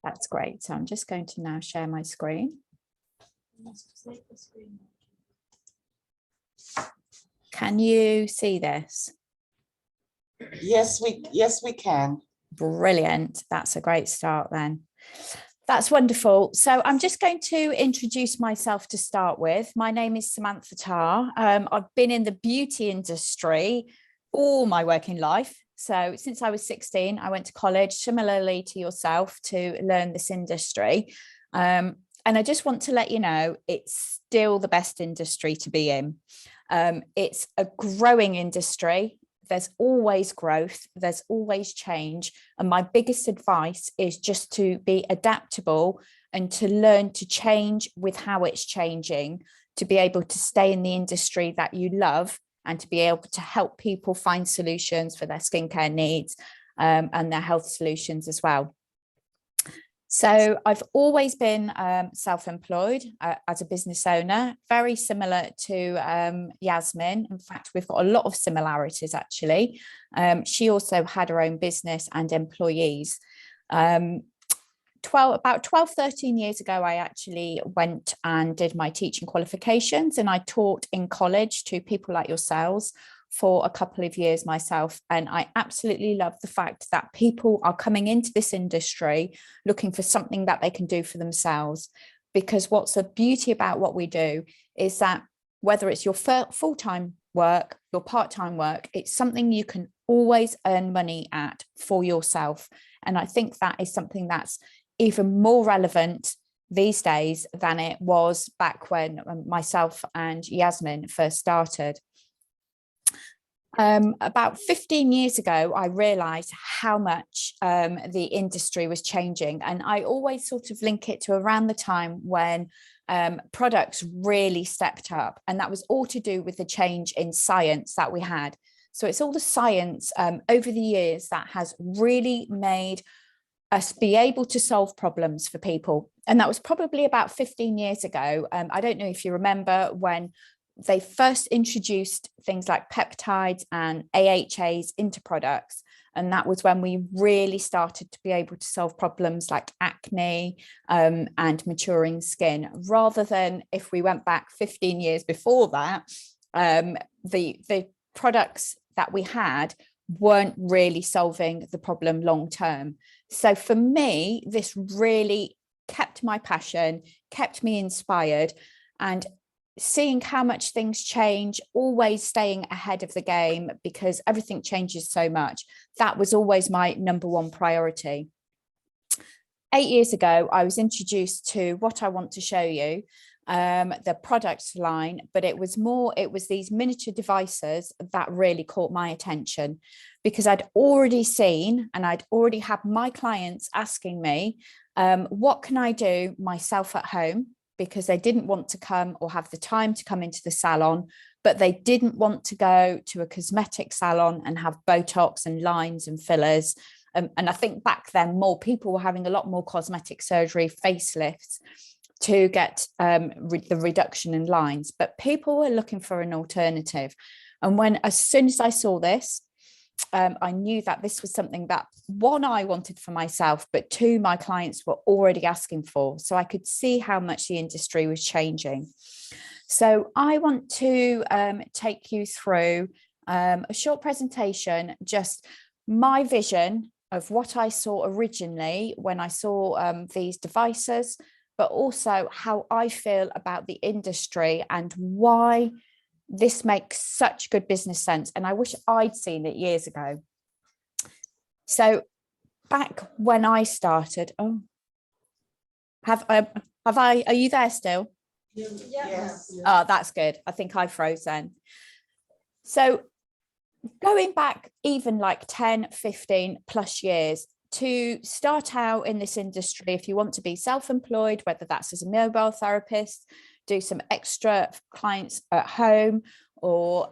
That's great. So I'm just going to now share my screen. Can you see this? Yes, we can. Brilliant. That's a great start then. That's wonderful. So I'm just going to introduce myself to start with. My name is Samantha Tarr. I've been in the beauty industry all my working life. So since I was 16, I went to college, similarly to yourself, to learn this industry. And I just want to let you know, it's still the best industry to be in. It's a growing industry. There's always growth, there's always change. And my biggest advice is just to be adaptable and to learn to change with how it's changing, to be able to stay in the industry that you love and to be able to help people find solutions for their skincare needs and their health solutions as well. So I've always been self-employed as a business owner, very similar to Yasmin. In fact, we've got a lot of similarities, actually. She also had her own business and employees. About 12, 13 years ago, I actually went and did my teaching qualifications, and I taught in college to people like yourselves for a couple of years myself. And I absolutely love the fact that people are coming into this industry looking for something that they can do for themselves. Because what's the beauty about what we do is that whether it's your full-time work, your part-time work, it's something you can always earn money at for yourself. And I think that is something that's even more relevant these days than it was back when myself and Yasmin first started. About 15 years ago, I realized how much the industry was changing. And I always sort of link it to around the time when products really stepped up. And that was all to do with the change in science that we had. So it's all the science over the years that has really made us be able to solve problems for people. And that was probably about 15 years ago. I don't know if you remember when they first introduced things like peptides and AHAs into products. And that was when we really started to be able to solve problems like acne and maturing skin, rather than if we went back 15 years before that, the products that we had weren't really solving the problem long term. So for me, this really kept my passion, kept me inspired, and seeing how much things change, always staying ahead of the game because everything changes so much. That was always my number one priority. 8 years ago, I was introduced to what I want to show you, the product line, but it was these miniature devices that really caught my attention, because I'd already seen and I'd already had my clients asking me, what can I do myself at home? Because they didn't want to come or have the time to come into the salon, but they didn't want to go to a cosmetic salon and have Botox and lines and fillers. And I think back then, more people were having a lot more cosmetic surgery, facelifts, to get the reduction in lines, but people were looking for an alternative. And as soon as I saw this, I knew that this was something that, one, I wanted for myself, but two, my clients were already asking for. So I could see how much the industry was changing. So I want to take you through a short presentation, just my vision of what I saw originally when I saw these devices, but also how I feel about the industry and why this makes such good business sense. And I wish I'd seen it years ago. So back when I started, are you there still? Yes. Oh, that's good. I think I froze then. So going back even like 10, 15 plus years, to start out in this industry, if you want to be self-employed, whether that's as a mobile therapist, do some extra clients at home, or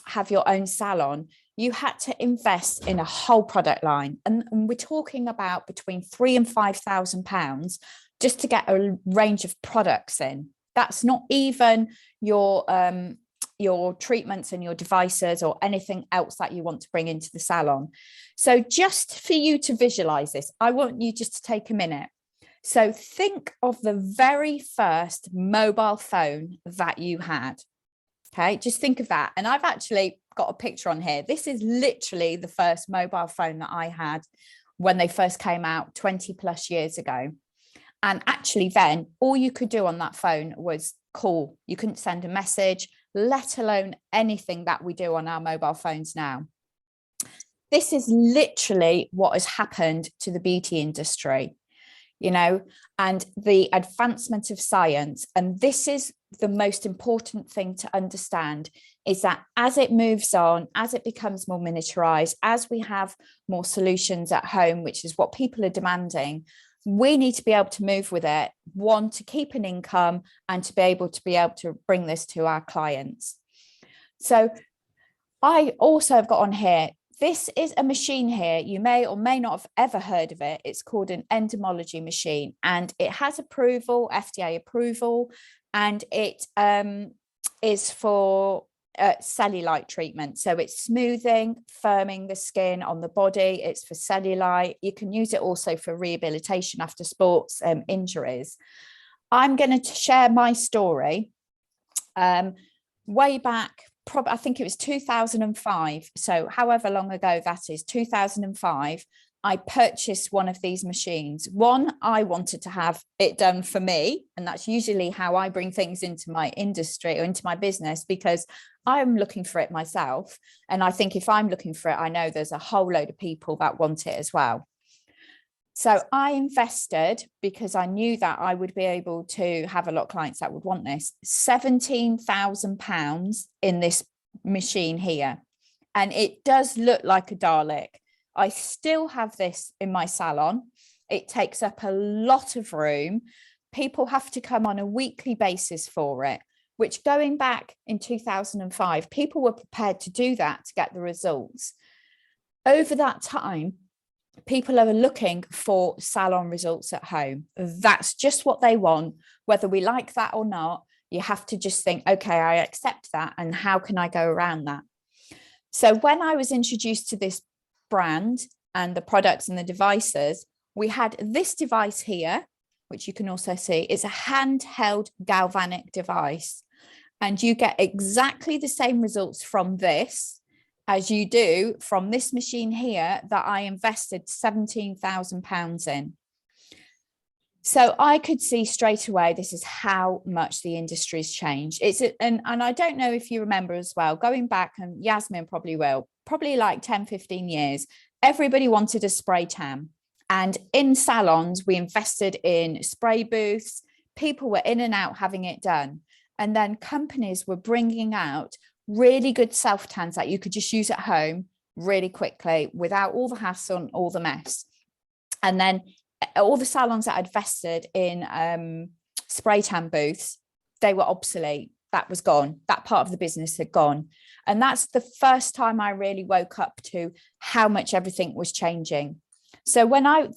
have your own salon, you had to invest in a whole product line. And we're talking about between £3,000 and £5,000 just to get a range of products in. That's not even your treatments and your devices or anything else that you want to bring into the salon. So just for you to visualize this, I want you just to take a minute So think of the very first mobile phone that you had. Okay, just think of that. And I've actually got a picture on here. This is literally the first mobile phone that I had when they first came out 20 plus years ago. And actually then all you could do on that phone was call. You couldn't send a message, let alone anything that we do on our mobile phones now. This is literally what has happened to the beauty industry, you know, and the advancement of science. And this is the most important thing to understand, is that as it moves on, as it becomes more miniaturized, as we have more solutions at home, which is what people are demanding, we need to be able to move with it, one, to keep an income, and to be able to bring this to our clients. So I also have got on here, this is a machine here. You may or may not have ever heard of it. It's called an endomology machine, and it has approval, FDA approval, and it is for cellulite treatment. So it's smoothing, firming the skin on the body. It's for cellulite. You can use it also for rehabilitation after sports injuries. I'm going to share my story. Way back, I think it was 2005. So however long ago that is, 2005, I purchased one of these machines. One, I wanted to have it done for me. And that's usually how I bring things into my industry or into my business, because I'm looking for it myself. And I think if I'm looking for it, I know there's a whole load of people that want it as well. So I invested, because I knew that I would be able to have a lot of clients that would want this, £17,000 in this machine here. And it does look like a Dalek. I still have this in my salon. It takes up a lot of room. People have to come on a weekly basis for it, which, going back in 2005, people were prepared to do that to get the results. Over that time, people are looking for salon results at home. That's just what they want, whether we like that or not. You have to just think, okay, I accept that, and how can I go around that? So when I was introduced to this brand and the products and the devices, we had this device here, which you can also see. It's a handheld galvanic device, and you get exactly the same results from this as you do from this machine here that I invested £17,000 in. So I could see straight away, this is how much the industry's changed. And I don't know if you remember as well, going back, and Yasmin probably will, probably like 10, 15 years, everybody wanted a spray tan. And in salons, we invested in spray booths. People were in and out having it done. And then companies were bringing out really good self tans that you could just use at home really quickly without all the hassle and all the mess. And then all the salons that had invested in spray tan booths, they were obsolete. That was gone. That part of the business had gone. And that's the first time I really woke up to how much everything was changing. So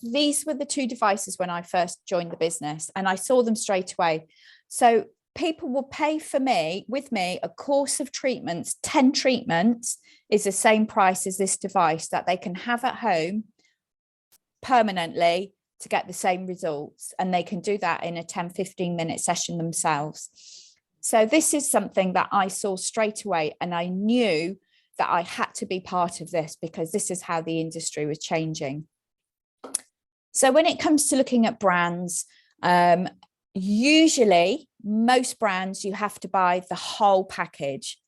these were the two devices when I first joined the business, and I saw them straight away. So people will pay with me, a course of treatments. 10 treatments is the same price as this device that they can have at home permanently to get the same results. And they can do that in a 10, 15-minute session themselves. So this is something that I saw straight away, and I knew that I had to be part of this because this is how the industry was changing. So when it comes to looking at brands, usually most brands, you have to buy the whole package.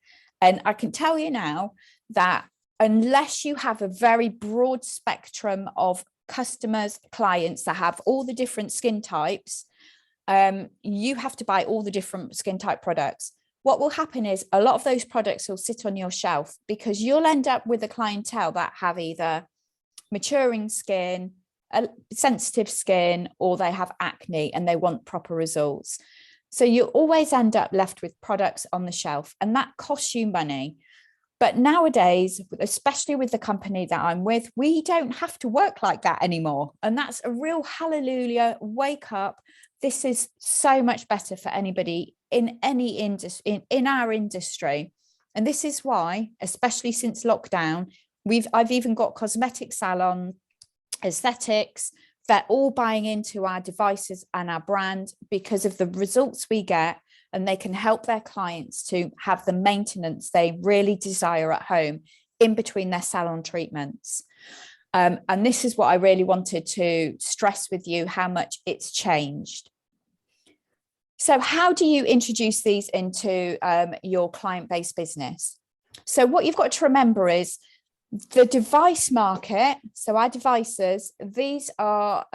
And I can tell you now that unless you have a very broad spectrum of customers, clients that have all the different skin types, you have to buy all the different skin type products. What will happen is a lot of those products will sit on your shelf because you'll end up with a clientele that have either maturing skin, sensitive skin, or they have acne and they want proper results. So you always end up left with products on the shelf, and that costs you money. But nowadays, especially with the company that I'm with, we don't have to work like that anymore. And that's a real hallelujah, wake up. This is so much better for anybody in any industry, in our industry. And this is why, especially since lockdown, I've even got cosmetic salon, aesthetics, they're all buying into our devices and our brand because of the results we get, and they can help their clients to have the maintenance they really desire at home in between their salon treatments. And this is what I really wanted to stress with you, how much it's changed. So how do you introduce these into your client-based business? So what you've got to remember is the device market. So our devices, these are,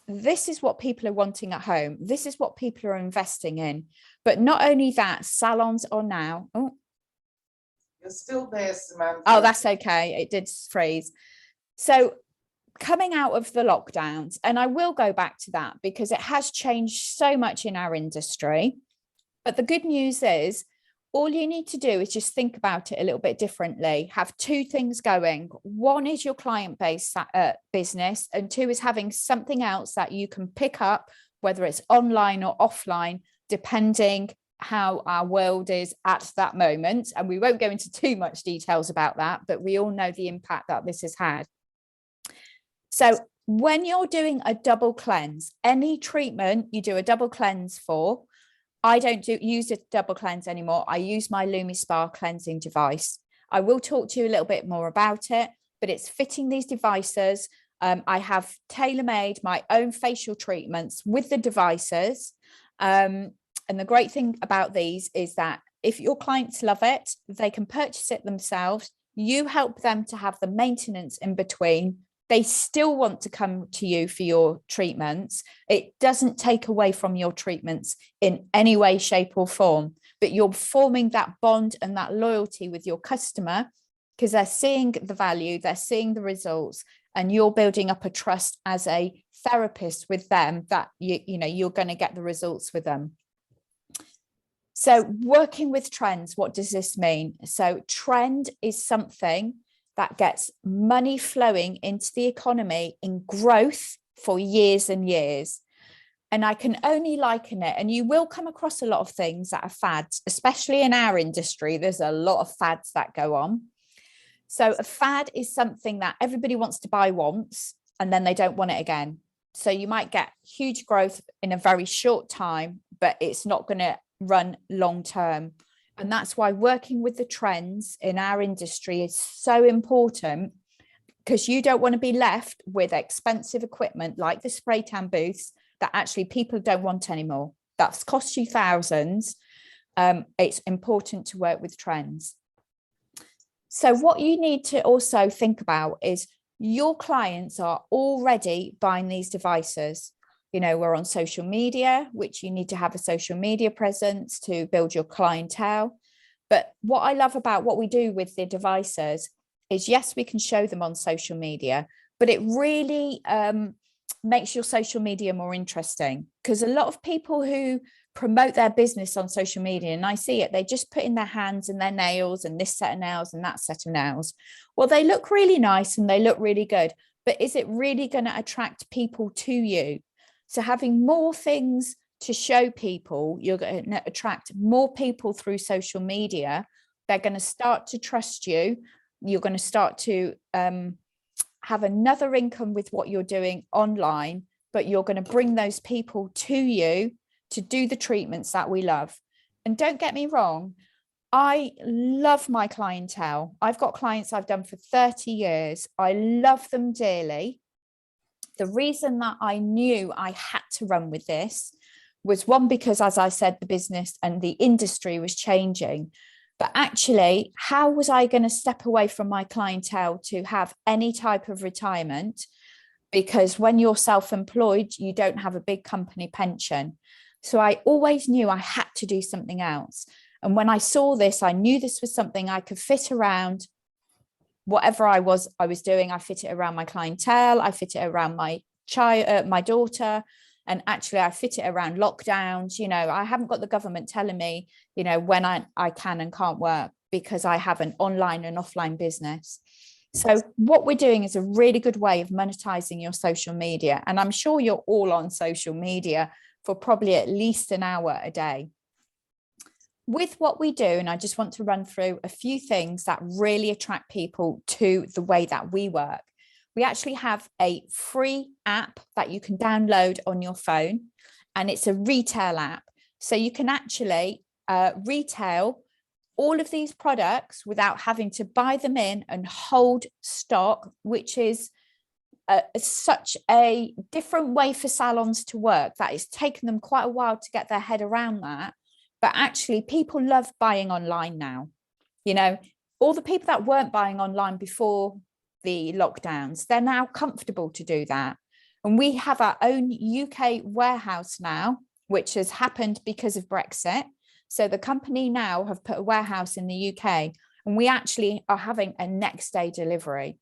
this is what people are wanting at home. This is what people are investing in. But not only that, salons are now, oh, You're still there, Samantha. oh, that's okay. It did freeze. So coming out of the lockdowns, and I will go back to that because it has changed so much in our industry. But the good news is all you need to do is just think about it a little bit differently. Have two things going. One is your client-based business, and two is having something else that you can pick up, whether it's online or offline, depending how our world is at that moment. And we won't go into too much details about that, but we all know the impact that this has had. So when you're doing a double cleanse, any treatment you do a double cleanse for, I don't use a double cleanse anymore. I use my LumiSpa cleansing device. I will talk to you a little bit more about it, but it's fitting these devices. I have tailor-made my own facial treatments with the devices. And the great thing about these is that if your clients love it, they can purchase it themselves. You help them to have the maintenance in between. They still want to come to you for your treatments. It doesn't take away from your treatments in any way, shape or form, but you're forming that bond and that loyalty with your customer because they're seeing the value, they're seeing the results, and you're building up a trust as a therapist with them that you know you're going to get the results with them. So working with trends, what does this mean? So trend is something that gets money flowing into the economy in growth for years and years. And I can only liken it, and you will come across a lot of things that are fads, especially in our industry. There's a lot of fads that go on. So a fad is something that everybody wants to buy once, and then they don't want it again. So you might get huge growth in a very short time, but it's not going to run long term. And that's why working with the trends in our industry is so important, because you don't want to be left with expensive equipment like the spray tan booths that actually people don't want anymore. That's cost you thousands. It's important to work with trends. So what you need to also think about is your clients are already buying these devices. You know, we're on social media, which you need to have a social media presence to build your clientele. But what I love about what we do with the devices is, yes, we can show them on social media, but it really makes your social media more interesting, because a lot of people who promote their business on social media, and I see it, they just put in their hands and their nails and this set of nails and that set of nails. Well, they look really nice and they look really good, but is it really going to attract people to you? So having more things to show people, you're going to attract more people through social media. They're going to start to trust you. You're going to start to have another income with what you're doing online, but you're going to bring those people to you to do the treatments that we love. And don't get me wrong, I love my clientele. I've got clients I've done for 30 years. I love them dearly. The reason that I knew I had to run with this was, one, because, as I said, the business and the industry was changing. But actually, how was I going to step away from my clientele to have any type of retirement? Because when you're self-employed, you don't have a big company pension. So I always knew I had to do something else. And when I saw this, I knew this was something I could fit around whatever I was doing. I fit it around my clientele. I fit it around my child, my daughter. And actually, I fit it around lockdowns. You know, I haven't got the government telling me, you know, when I can and can't work, because I have an online and offline business. So what we're doing is a really good way of monetizing your social media. And I'm sure you're all on social media for probably at least an hour a day. With what we do, and I just want to run through a few things that really attract people to the way that we work. We actually have a free app that you can download on your phone, and it's a retail app. So you can actually retail all of these products without having to buy them in and hold stock, which is such a different way for salons to work that it's taken them quite a while to get their head around that. But actually, people love buying online now. You know, all the people that weren't buying online before the lockdowns, they're now comfortable to do that. And we have our own UK warehouse now, which has happened because of Brexit. So the company now have put a warehouse in the UK, and we actually are having a next day delivery.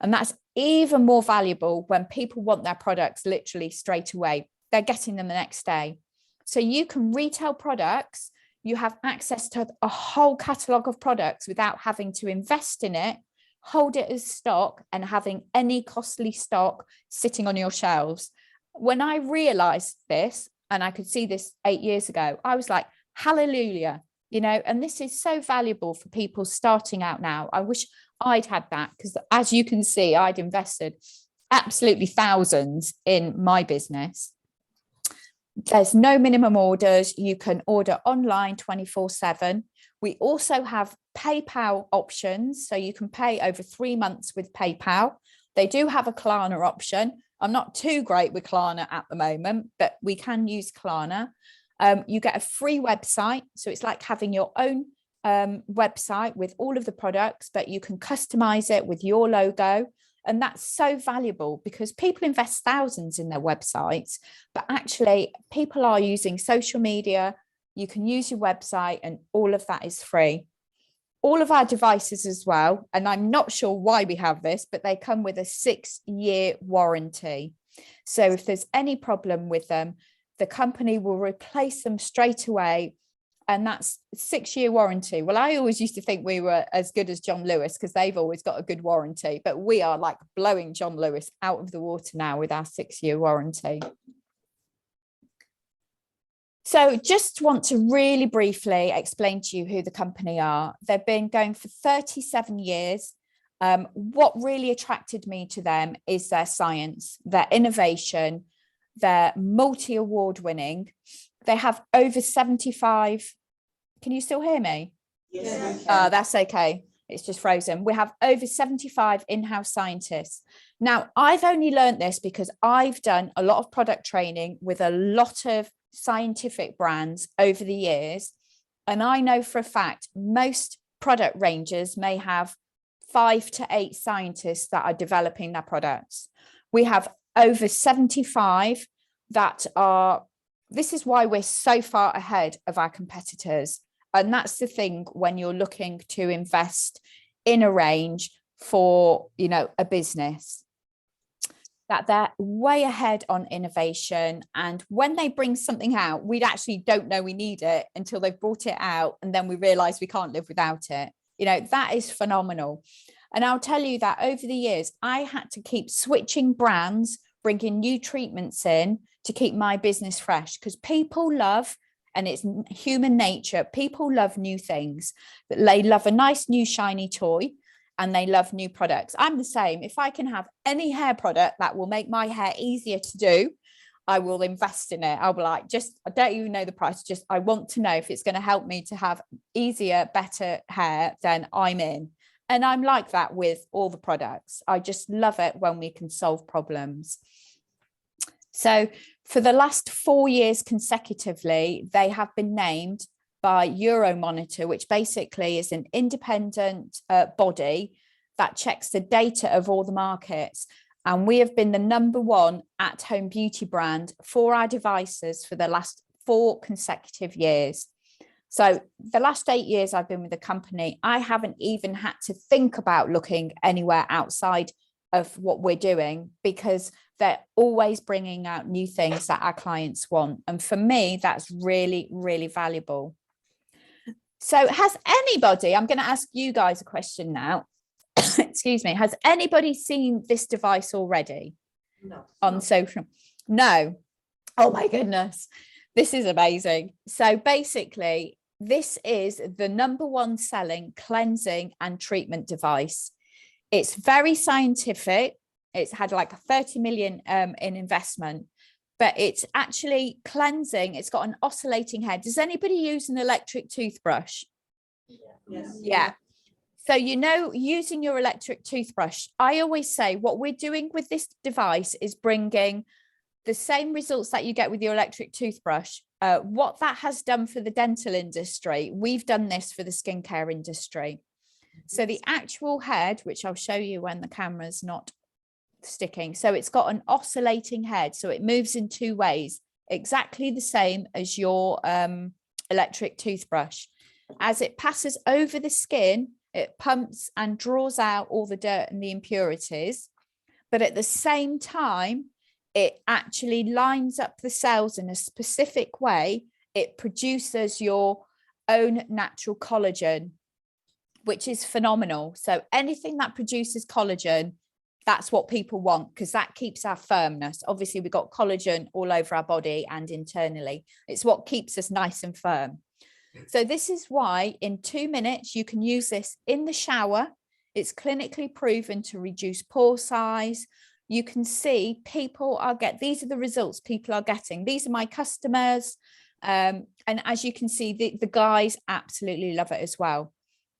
And that's even more valuable when people want their products literally straight away. They're getting them the next day. So you can retail products, you have access to a whole catalogue of products without having to invest in it, hold it as stock, and having any costly stock sitting on your shelves. When I realized this, and I could see this 8 years ago, I was like, hallelujah, you know, and this is so valuable for people starting out now. I wish I'd had that, because as you can see, I'd invested absolutely thousands in my business. There's no minimum orders. You can order online 24/7. We also have PayPal options, so you can pay over 3 months with PayPal. They do have a Klarna option. I'm not too great with Klarna at the moment, but we can use Klarna. You get a free website, so it's like having your own website with all of the products, but you can customize it with your logo. And that's so valuable because people invest thousands in their websites, but actually people are using social media. You can use your website, and all of that is free. All of our devices as well, and I'm not sure why we have this, but they come with a 6-year warranty. So if there's any problem with them, the company will replace them straight away. And that's 6-year warranty. Well, I always used to think we were as good as John Lewis because they've always got a good warranty, but we are like blowing John Lewis out of the water now with our 6-year warranty. So just want to really briefly explain to you who the company are. They've been going for 37 years. What really attracted me to them is their science, their innovation, their multi-award winning. They have over 75. Can you still hear me? Yes. That's okay. It's just frozen. We have over 75 in-house scientists. Now, I've only learned this because I've done a lot of product training with a lot of scientific brands over the years. And I know for a fact, most product ranges may have 5 to 8 scientists that are developing their products. We have over 75 that are, this is why we're so far ahead of our competitors. And that's the thing when you're looking to invest in a range for, you know, a business, that they're way ahead on innovation. And when they bring something out, we actually don't know we need it until they've brought it out. And then we realize we can't live without it. You know, that is phenomenal. And I'll tell you that over the years, I had to keep switching brands, bringing new treatments in to keep my business fresh, because people love, and it's human nature, people love new things. They love a nice new shiny toy, and they love new products. I'm the same. If I can have any hair product that will make my hair easier to do, I will invest in it. I'll be like, I don't even know the price, just I want to know if it's going to help me to have easier, better hair, then I'm in. And I'm like that with all the products. I just love it when we can solve problems. So for the last 4 years consecutively, they have been named by Euromonitor, which basically is an independent body that checks the data of all the markets. And we have been the #1 at-home beauty brand for our devices for the last 4 consecutive years. So the last 8 years I've been with the company, I haven't even had to think about looking anywhere outside of what we're doing, because they're always bringing out new things that our clients want. And for me, that's really, really valuable. So has anybody, I'm going to ask you guys a question now. Excuse me. Has anybody seen this device already? No. On social? No. Oh my goodness. This is amazing. So basically, this is the #1 selling cleansing and treatment device. It's very scientific. It's had like 30 million in investment, but it's actually cleansing. It's got an oscillating head. Does anybody use an electric toothbrush? Yes. Yeah. So, you know, using your electric toothbrush, I always say what we're doing with this device is bringing the same results that you get with your electric toothbrush. What that has done for the dental industry, we've done this for the skincare industry. So the actual head, which I'll show you when the camera's not sticking. So it's got an oscillating head. So it moves in two ways, exactly the same as your electric toothbrush. As it passes over the skin, it pumps and draws out all the dirt and the impurities. But at the same time, it actually lines up the cells in a specific way. It produces your own natural collagen, which is phenomenal. So anything that produces collagen, that's what people want, because that keeps our firmness. Obviously, we've got collagen all over our body and internally. It's what keeps us nice and firm. So this is why in 2 minutes, you can use this in the shower. It's clinically proven to reduce pore size. You can see these are the results people are getting. These are my customers. And as you can see, the guys absolutely love it as well.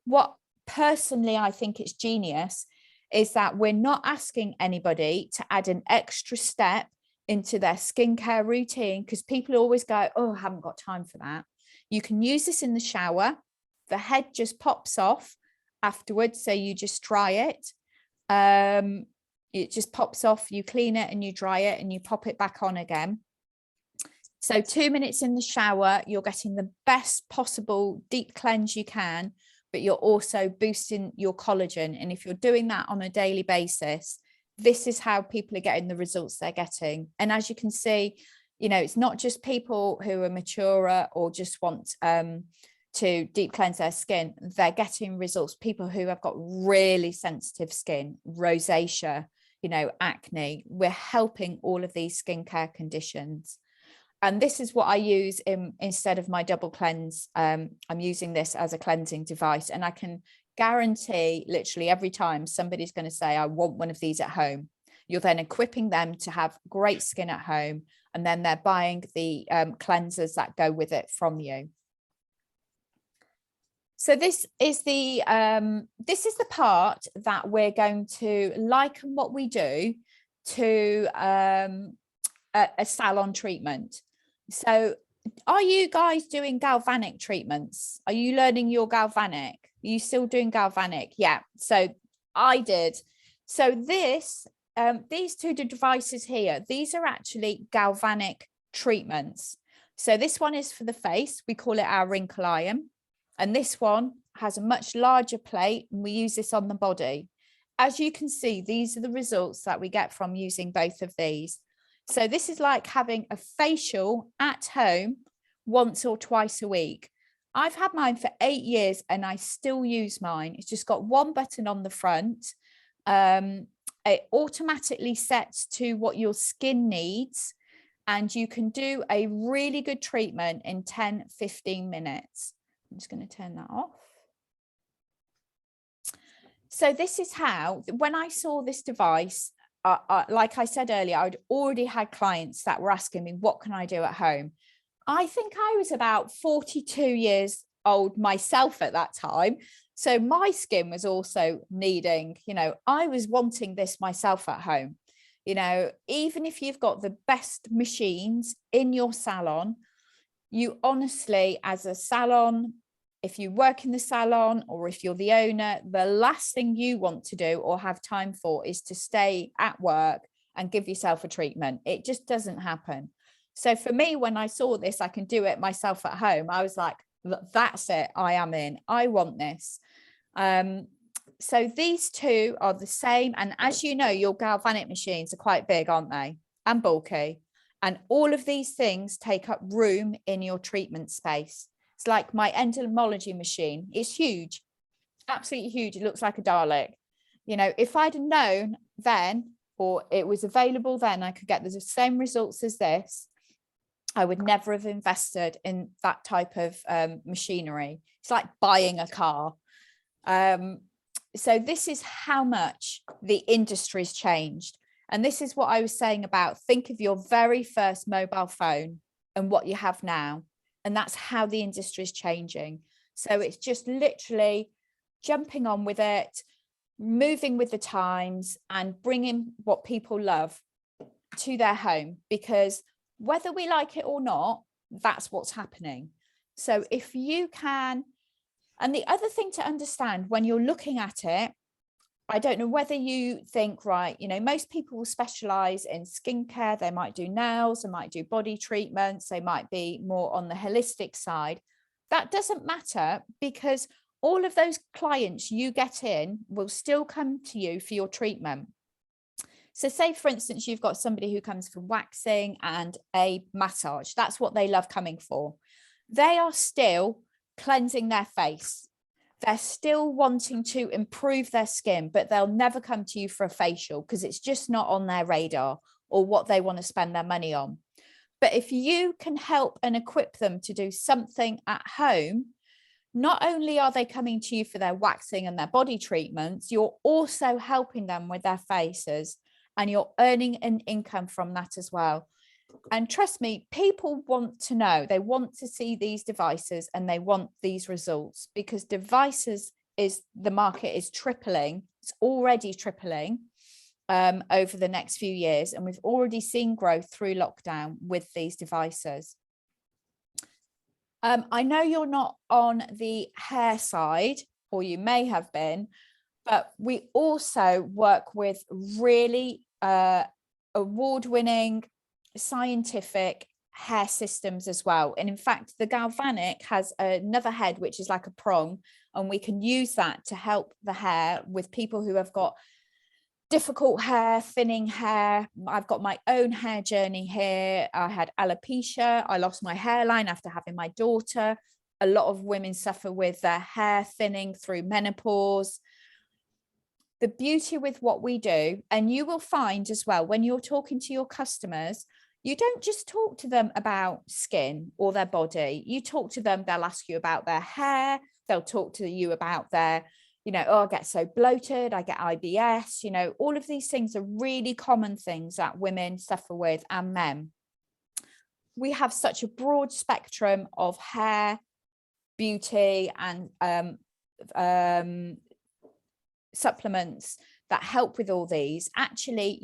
What personally I think it's genius is that we're not asking anybody to add an extra step into their skincare routine, because people always go, oh, I haven't got time for that. You can use this in the shower. The head just pops off afterwards. So you just dry it. It just pops off, you clean it and you dry it and you pop it back on again. So 2 minutes in the shower, you're getting the best possible deep cleanse you can, but you're also boosting your collagen. And if you're doing that on a daily basis, this is how people are getting the results they're getting. And as you can see, you know, it's not just people who are maturer or just want to deep cleanse their skin. They're getting results. People who have got really sensitive skin, rosacea, you know, acne. We're helping all of these skincare conditions. And this is what I use instead of my double cleanse. I'm using this as a cleansing device, and I can guarantee literally every time somebody's going to say, I want one of these at home, you're then equipping them to have great skin at home, and then they're buying the cleansers that go with it from you. So this is the part that we're going to liken what we do to a salon treatment. So are you guys doing galvanic treatments? Are you learning your galvanic? Are you still doing galvanic? Yeah, so I did. So this, these two devices here, these are actually galvanic treatments. So this one is for the face. We call it our wrinkle iron. And this one has a much larger plate, and we use this on the body. As you can see, these are the results that we get from using both of these. So this is like having a facial at home once or twice a week. I've had mine for 8 years and I still use mine. It's just got one button on the front. It automatically sets to what your skin needs, and you can do a really good treatment in 10-15 minutes. I'm just going to turn that off. So this is how, when I saw this device, like I said earlier, I'd already had clients that were asking me, what can I do at home? I think I was about 42 years old myself at that time. So my skin was also needing, you know, I was wanting this myself at home. You know, even if you've got the best machines in your salon, you honestly, as a salon, if you work in the salon or if you're the owner, the last thing you want to do or have time for is to stay at work and give yourself a treatment. It just doesn't happen. So for me, when I saw this, I can do it myself at home. I was like, that's it. I am in. I want this. So these two are the same. And as you know, your galvanic machines are quite big, aren't they? And bulky. And all of these things take up room in your treatment space. It's like my entomology machine. It's huge, absolutely huge. It looks like a Dalek. You know, if I'd have known then, or it was available then, I could get the same results as this, I would never have invested in that type of machinery. It's like buying a car. so this is how much the industry's changed. And this is what I was saying about, think of your very first mobile phone and what you have now. And that's how the industry is changing. So it's just literally jumping on with it, moving with the times, and bringing what people love to their home, because whether we like it or not, that's what's happening. So if you can, and the other thing to understand when you're looking at it, I don't know whether you think, right, you know, most people will specialize in skincare. They might do nails, they might do body treatments, they might be more on the holistic side. That doesn't matter, because all of those clients you get in will still come to you for your treatment. So say, for instance, you've got somebody who comes for waxing and a massage. That's what they love coming for. They are still cleansing their face. They're still wanting to improve their skin, but they'll never come to you for a facial because it's just not on their radar or what they want to spend their money on. But if you can help and equip them to do something at home, not only are they coming to you for their waxing and their body treatments, you're also helping them with their faces, and you're earning an income from that as well. And trust me, people want to know, they want to see these devices and they want these results, because devices is, the market is tripling. It's already tripling over the next few years. And we've already seen growth through lockdown with these devices. I know you're not on the hair side, or you may have been, but we also work with really award-winning scientific hair systems as well. And in fact, the Galvanic has another head, which is like a prong, and we can use that to help the hair with people who have got difficult hair, thinning hair. I've got my own hair journey here. I had alopecia. I lost my hairline after having my daughter. A lot of women suffer with their hair thinning through menopause. The beauty with what we do, and you will find as well, when you're talking to your customers, you don't just talk to them about skin or their body. You talk to them, they'll ask you about their hair. They'll talk to you about their, you know, oh, I get so bloated, I get IBS, you know, all of these things are really common things that women suffer with, and men. We have such a broad spectrum of hair, beauty, and supplements that help with all these. Actually,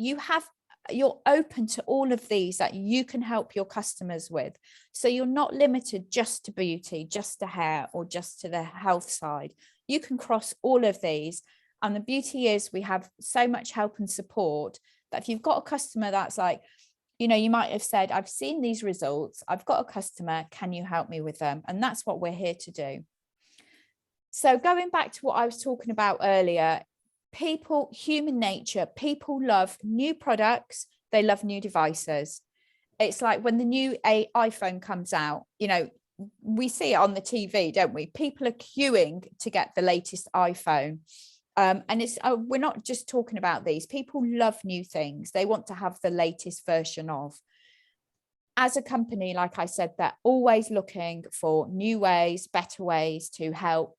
you're open to all of these that you can help your customers with. So you're not limited just to beauty, just to hair, or just to the health side. You can cross all of these. And the beauty is we have so much help and support that if you've got a customer that's like, you know, you might have said, I've seen these results, I've got a customer, can you help me with them? And that's what we're here to do. So going back to what I was talking about earlier, people, human nature, people love new products, they love new devices. It's like when the new iPhone comes out, you know, we see it on the TV, don't we? People are queuing to get the latest iPhone. And it's we're not just talking about these. People love new things. They want to have the latest version of. As a company, like I said, they're always looking for new ways, better ways to help,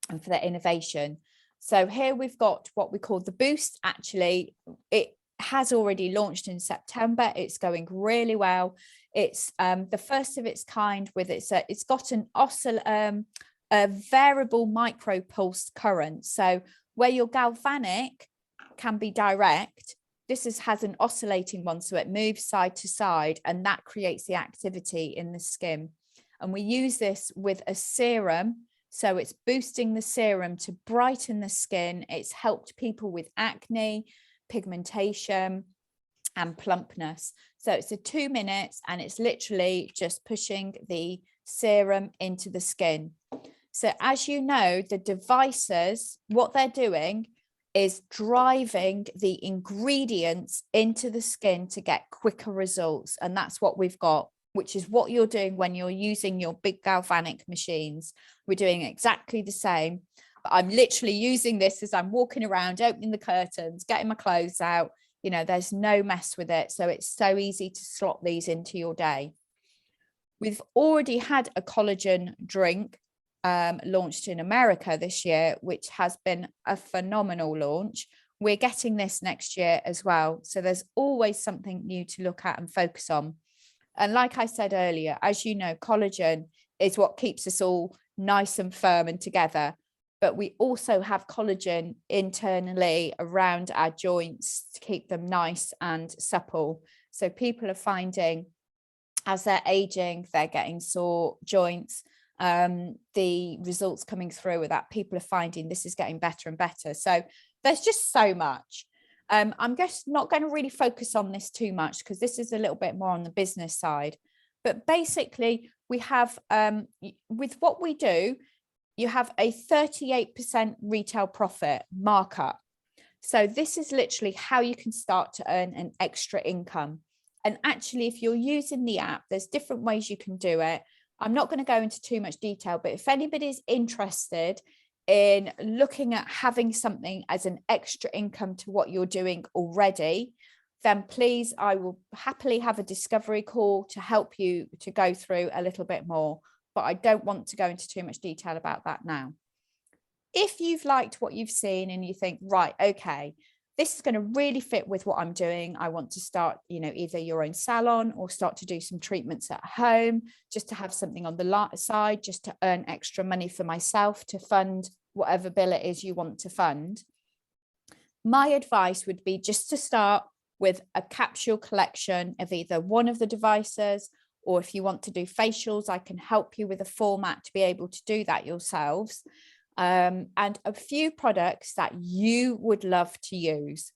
and for their innovation. So here we've got what we call the Boost. Actually, it has already launched in September. It's going really well. It's the first of its kind with it's got a variable micro pulse current. So where your galvanic can be direct, this has an oscillating one, so it moves side to side, and that creates the activity in the skin. And we use this with a serum. So it's boosting the serum to brighten the skin. It's helped people with acne, pigmentation, and plumpness. So it's a 2 minutes, and it's literally just pushing the serum into the skin. So as you know, the devices, what they're doing is driving the ingredients into the skin to get quicker results. And that's what we've got, which is what you're doing when you're using your big galvanic machines. We're doing exactly the same. But I'm literally using this as I'm walking around, opening the curtains, getting my clothes out. You know, there's no mess with it. So it's so easy to slot these into your day. We've already had a collagen drink launched in America this year, which has been a phenomenal launch. We're getting this next year as well. So there's always something new to look at and focus on. And like I said earlier, as you know, collagen is what keeps us all nice and firm and together. But we also have collagen internally around our joints to keep them nice and supple. So people are finding as they're aging, they're getting sore joints. The results coming through with that, people are finding this is getting better and better. So there's just so much. I'm just not going to really focus on this too much because this is a little bit more on the business side. But basically, we have, with what we do, you have a 38% retail profit markup. So this is literally how you can start to earn an extra income. And actually, if you're using the app, there's different ways you can do it. I'm not going to go into too much detail, but if anybody's interested in looking at having something as an extra income to what you're doing already, then please, I will happily have a discovery call to help you to go through a little bit more, but I don't want to go into too much detail about that now. If you've liked what you've seen and you think, right, okay, this is going to really fit with what I'm doing. I want to start, either your own salon or start to do some treatments at home, just to have something on the side, just to earn extra money for myself to fund whatever bill it is you want to fund. My advice would be just to start with a capsule collection of either one of the devices, or if you want to do facials, I can help you with a format to be able to do that yourselves. And a few products that you would love to use.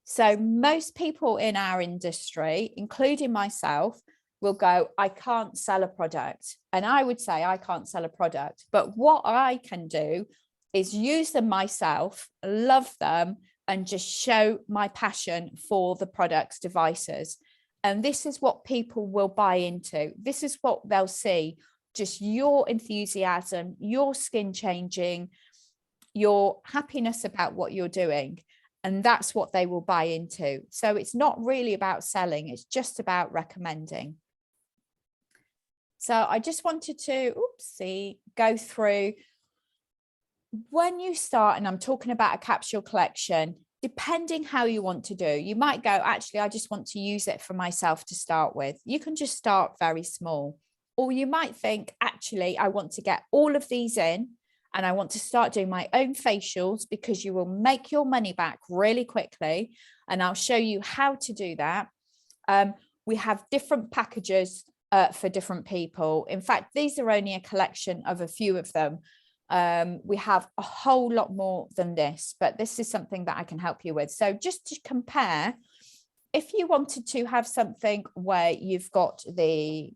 So most people in our industry, including myself, will go, I can't sell a product. And I would say I can't sell a product, but what I can do is use them myself, love them, and just show my passion for the products, devices. And this is what people will buy into. This is what they'll see. Just your enthusiasm, your skin changing, your happiness about what you're doing. And that's what they will buy into. So it's not really about selling, it's just about recommending. So I just wanted to, go through when you start, and I'm talking about a capsule collection, depending how you want to do, you might go, actually, I just want to use it for myself to start with. You can just start very small. Or you might think, actually, I want to get all of these in and I want to start doing my own facials, because you will make your money back really quickly. And I'll show you how to do that. We have different packages for different people. In fact, these are only a collection of a few of them. We have a whole lot more than this, but this is something that I can help you with. So just to compare, if you wanted to have something where you've got the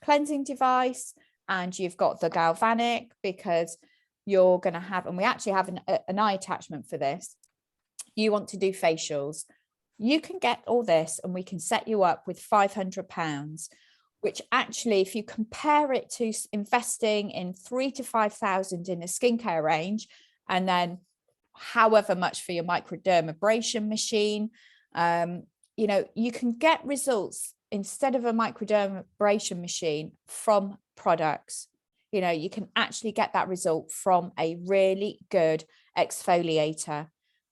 cleansing device and you've got the galvanic, because you're going to have, and we actually have an eye attachment for this, you want to do facials, you can get all this and we can set you up with £500, which actually, if you compare it to investing in 3,000 to 5,000 in a skincare range, and then however much for your microdermabrasion machine, you can get results instead of a microdermabrasion machine from products. You can actually get that result from a really good exfoliator.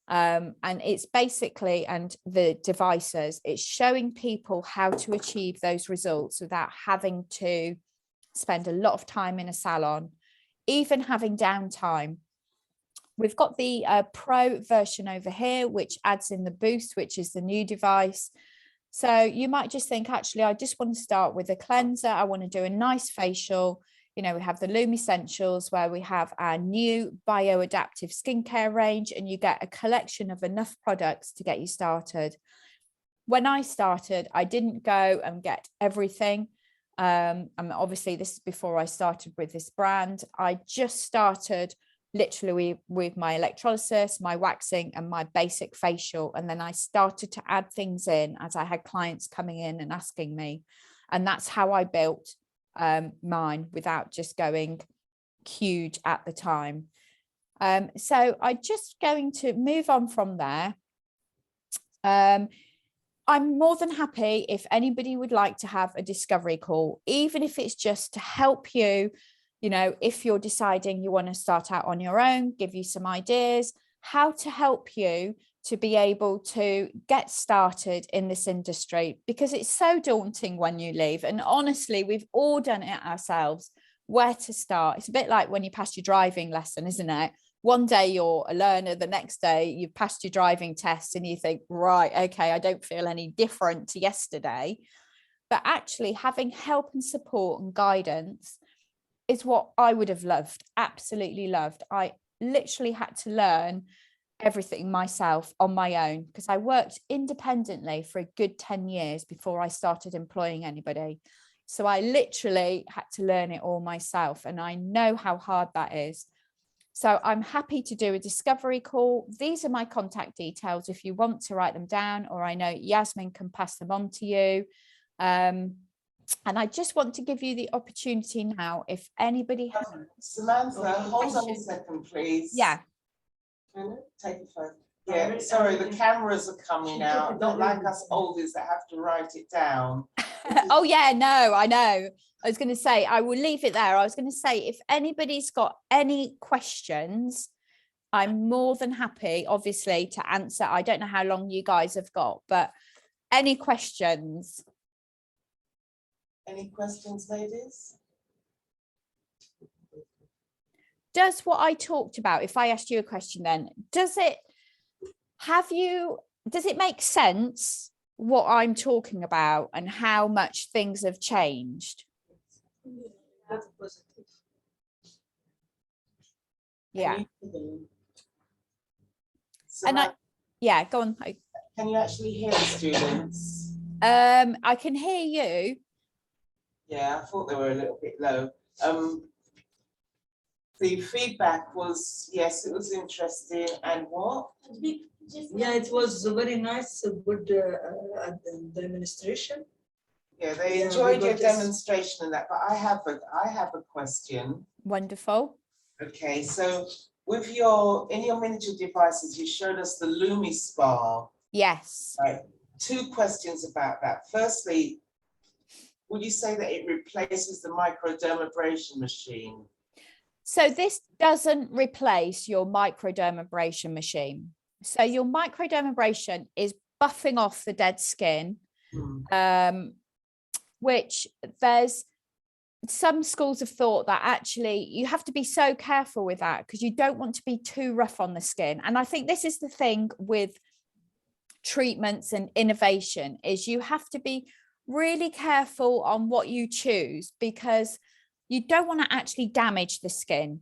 And it's basically, and the devices, it's showing people how to achieve those results without having to spend a lot of time in a salon, even having downtime. We've got the Pro version over here, which adds in the Boost, which is the new device. So you might just think, actually, I just want to start with a cleanser. I want to do a nice facial. We have the Lume Essentials, where we have our new bioadaptive skincare range, and you get a collection of enough products to get you started. When I started, I didn't go and get everything. Obviously, this is before I started with this brand. I just started literally with my electrolysis, my waxing, and my basic facial. And then I started to add things in as I had clients coming in and asking me. And that's how I built mine without just going huge at the time. So I'm just going to move on from there. I'm more than happy if anybody would like to have a discovery call, even if it's just to help you, you know, if you're deciding you want to start out on your own, give you some ideas, how to help you to be able to get started in this industry, because it's so daunting when you leave. And honestly, we've all done it ourselves, where to start. It's a bit like when you pass your driving lesson, isn't it? One day you're a learner, the next day you've passed your driving test and you think, right, okay, I don't feel any different to yesterday. But actually having help and support and guidance is what I would have loved, absolutely loved. I literally had to learn everything myself on my own, because I worked independently for a good 10 years before I started employing anybody. So I literally had to learn it all myself, and I know how hard that is. So I'm happy to do a discovery call. These are my contact details if you want to write them down, or I know Yasmin can pass them on to you. And I just want to give you the opportunity now, if anybody has Samantha, hold on a questions. second, please. Yeah. Take a photo. Yeah, sorry, the cameras are coming out, not like us oldies that have to write it down. Oh yeah, no, I know. I was going to say, I will leave it there. I was going to say, if anybody's got any questions, I'm more than happy, obviously, to answer. I don't know how long you guys have got, but any questions? Any questions, ladies? Does what I talked about, if I asked you a question then, does it make sense what I'm talking about and how much things have changed? Yeah. Samantha, yeah, go on. can you actually hear the students? I can hear you. Yeah, I thought they were a little bit low. The feedback was, yes, it was interesting, and what? Yeah, it was very nice, good the administration. Yeah, they Yeah, enjoyed we your got this. demonstration and that, but I have a question. Wonderful. Okay, so with in your miniature devices, you showed us the LumiSpa. Yes. Right. 2 questions about that. Firstly, would you say that it replaces the microdermabrasion machine? So this doesn't replace your microdermabrasion machine. So your microdermabrasion is buffing off the dead skin, which there's some schools of thought that actually you have to be so careful with that, because you don't want to be too rough on the skin. And I think this is the thing with treatments and innovation, is you have to be really careful on what you choose, because you don't want to actually damage the skin.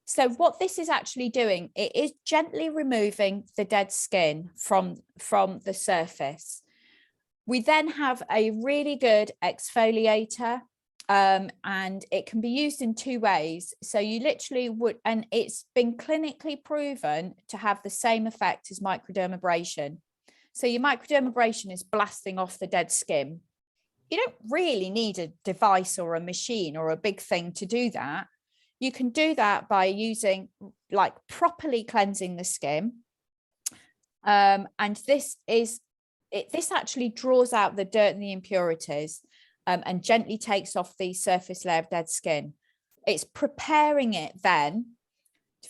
So what this is actually doing, it is gently removing the dead skin from the surface. We then have a really good exfoliator, and it can be used in 2 ways. So you literally would, and it's been clinically proven to have the same effect as microdermabrasion. So your microdermabrasion is blasting off the dead skin. You don't really need a device or a machine or a big thing to do that. You can do that by using, like, properly cleansing the skin. And this actually draws out the dirt and the impurities, and gently takes off the surface layer of dead skin. It's preparing it then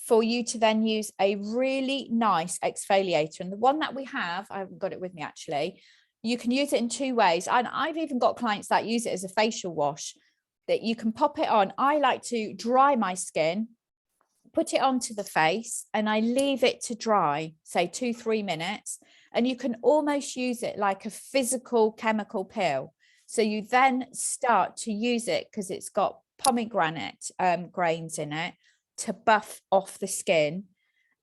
for you to then use a really nice exfoliator. And the one that we have, I haven't got it with me actually, you can use it in 2 ways. And I've even got clients that use it as a facial wash, that you can pop it on. I like to dry my skin, put it onto the face, and I leave it to dry, say 2-3 minutes. And you can almost use it like a physical chemical peel. So you then start to use it, because it's got pomegranate grains in it, to buff off the skin.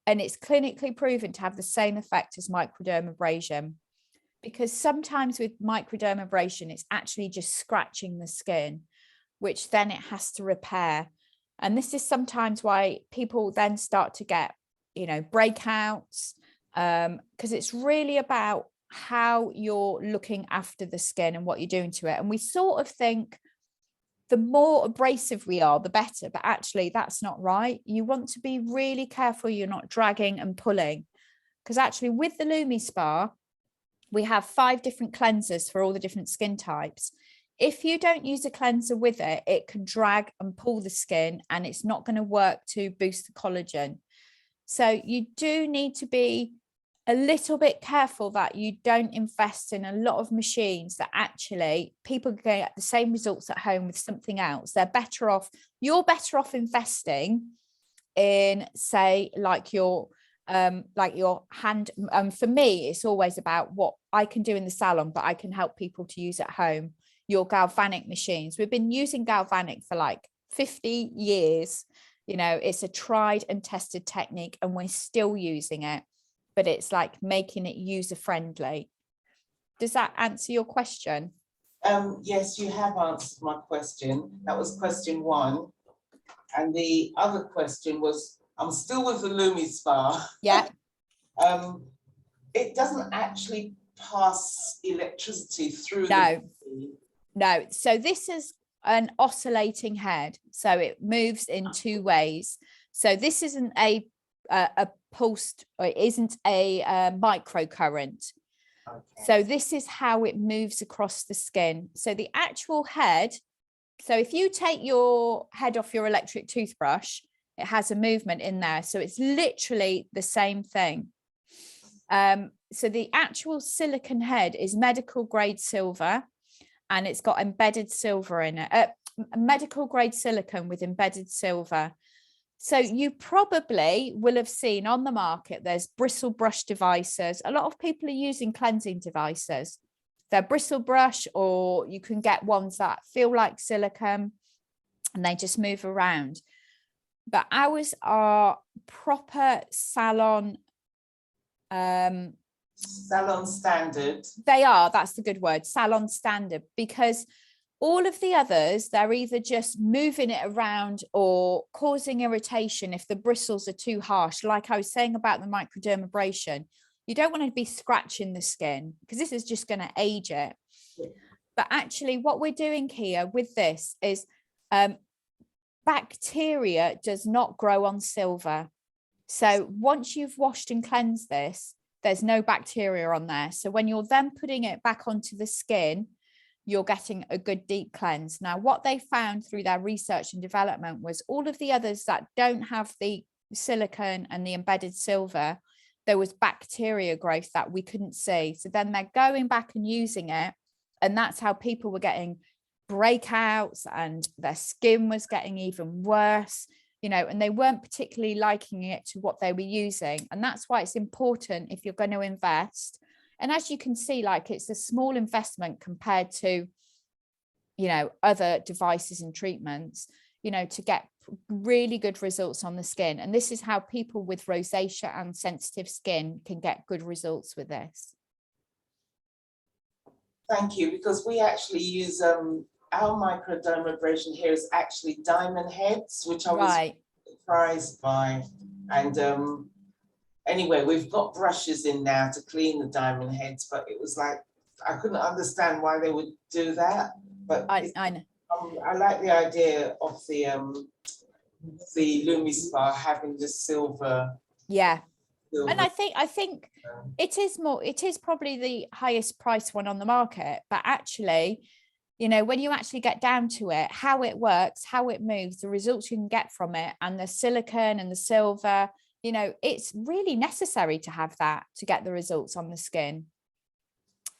And it's clinically proven to have the same effect as microdermabrasion, because sometimes with microdermabrasion, it's actually just scratching the skin, which then it has to repair. And this is sometimes why people then start to get, breakouts, because it's really about how you're looking after the skin and what you're doing to it. And we sort of think the more abrasive we are, the better, but actually that's not right. You want to be really careful you're not dragging and pulling, because actually with the LumiSpa, we have 5 different cleansers for all the different skin types. if you don't use a cleanser with it, it can drag and pull the skin, and it's not going to work to boost the collagen. So you do need to be a little bit careful that you don't invest in a lot of machines that actually people get the same results at home with something else. They're better off, you're better off investing in, say, like your hand. For me, it's always about what I can do in the salon, but I can help people to use at home. Your galvanic machines, we've been using galvanic for like 50 years. You know, it's a tried and tested technique, and we're still using it, but it's like making it user friendly. Does that answer your question? Yes, you have answered my question. That was question 1. And the other question was, I'm still with the LumiSpa. Yeah. It doesn't actually pass electricity through. No. So this is an oscillating head. So it moves in 2 ways. So this isn't a pulsed, or it isn't a microcurrent. Okay. So this is how it moves across the skin. So the actual head, so if you take your head off your electric toothbrush, it has a movement in there. So it's literally the same thing. So the actual silicone head is medical grade silver, and it's got embedded silver in it, medical grade silicone with embedded silver. So you probably will have seen on the market, there's bristle brush devices. A lot of people are using cleansing devices. They're bristle brush, or you can get ones that feel like silicone and they just move around. But ours are proper salon. Salon standard. They are, that's the good word, salon standard, because all of the others, they're either just moving it around or causing irritation if the bristles are too harsh. Like I was saying about the microdermabrasion, you don't want to be scratching the skin because this is just going to age it. Yeah. But actually what we're doing here with this is bacteria does not grow on silver. So once you've washed and cleansed this, there's no bacteria on there. So when you're then putting it back onto the skin, you're getting a good deep cleanse. Now, what they found through their research and development was all of the others that don't have the silicone and the embedded silver, there was bacteria growth that we couldn't see. So then they're going back and using it. And that's how people were getting breakouts and their skin was getting even worse, you know, and they weren't particularly liking it to what they were using. And that's why it's important if you're going to invest. And as you can see, like it's a small investment compared to, you know, other devices and treatments, you know, to get really good results on the skin. And this is how people with rosacea and sensitive skin can get good results with this. Thank you, because we actually use our microdermabrasion here is actually diamond heads, which I was surprised by. And anyway, we've got brushes in now to clean the diamond heads, but it was like, I couldn't understand why they would do that. But I know. I like the idea of the LumiSpa having the silver. Yeah. And I think it is probably the highest priced one on the market, but actually, you know, when you actually get down to it, how it works, how it moves, the results you can get from it, and the silicone and the silver, you know, it's really necessary to have that to get the results on the skin.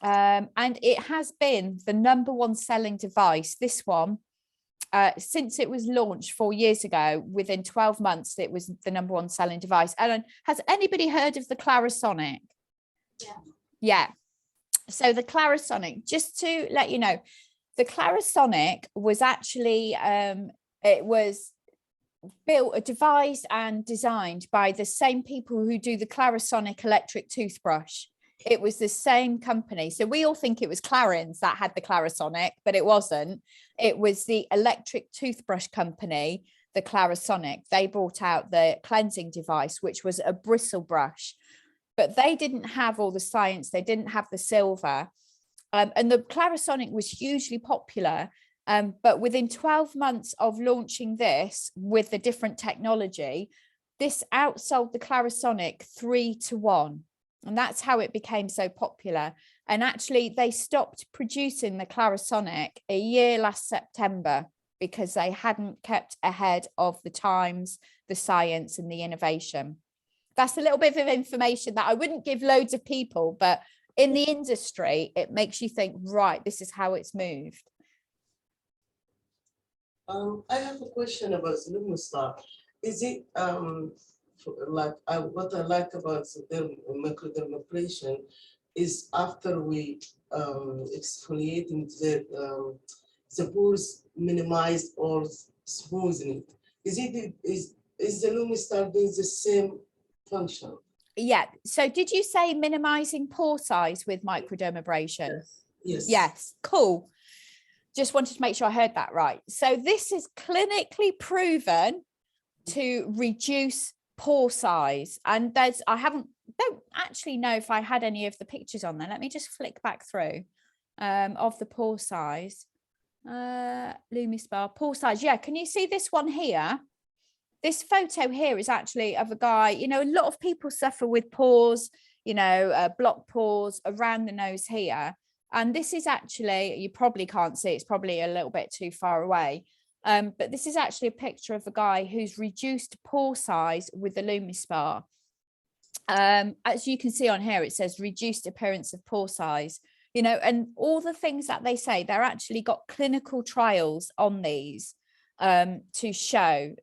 And it has been the #1 selling device, this one, since it was launched 4 years ago. Within 12 months, it was the #1 selling device. And has anybody heard of the Clarisonic? Yeah. So the Clarisonic, just to let you know, the Clarisonic was actually, it was built, devised and designed by the same people who do the Clarisonic electric toothbrush. It was the same company. So we all think it was Clarins that had the Clarisonic, but it wasn't. It was the electric toothbrush company, the Clarisonic. They brought out the cleansing device, which was a bristle brush, but they didn't have all the science. They didn't have the silver. And the Clarisonic was hugely popular. But within 12 months of launching this with the different technology, this outsold the Clarisonic 3 to 1. And that's how it became so popular. And actually they stopped producing the Clarisonic a year last September because they hadn't kept ahead of the times, the science and the innovation. That's a little bit of information that I wouldn't give loads of people, but in the industry, it makes you think, right, this is how it's moved. I have a question about Lumistar. Is it what I like about the microdermabrasion is after we exfoliating the pores minimized or smoothing it. Is the Lumistar doing the same function? Yeah. So did you say minimizing pore size with microdermabrasion? Yes. Yes. Cool. Just wanted to make sure I heard that right. So this is clinically proven to reduce pore size. And don't actually know if I had any of the pictures on there. Let me just flick back through of the pore size. Lumispa pore size. Yeah, can you see this one here? This photo here is actually of a guy, you know, a lot of people suffer with pores, you know, blocked pores around the nose here. And this is actually, you probably can't see, it's probably a little bit too far away. But this is actually a picture of a guy who's reduced pore size with the Lumispa. As you can see on here, it says reduced appearance of pore size, you know, and all the things that they say, they're actually got clinical trials on these to show.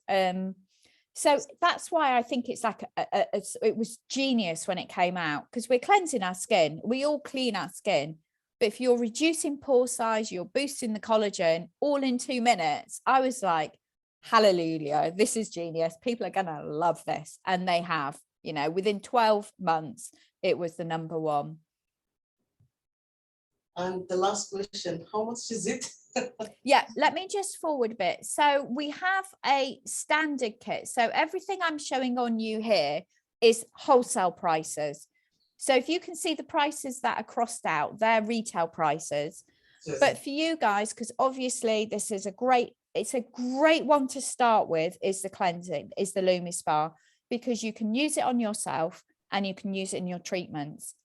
So that's why I think it's like it was genius when it came out, because we're cleansing our skin. We all clean our skin. But if you're reducing pore size, you're boosting the collagen all in 2 minutes. I was like, hallelujah, this is genius. People are going to love this. And they have, you know, within 12 months, it was the #1. And the last question, how much is it? Yeah, let me just forward a bit. So we have a standard kit. So everything I'm showing on you here is wholesale prices. So if you can see the prices that are crossed out, they're retail prices. Yes. But for you guys, because obviously this is it's a great one to start with, is the cleansing, is the Lumispa, because you can use it on yourself and you can use it in your treatments.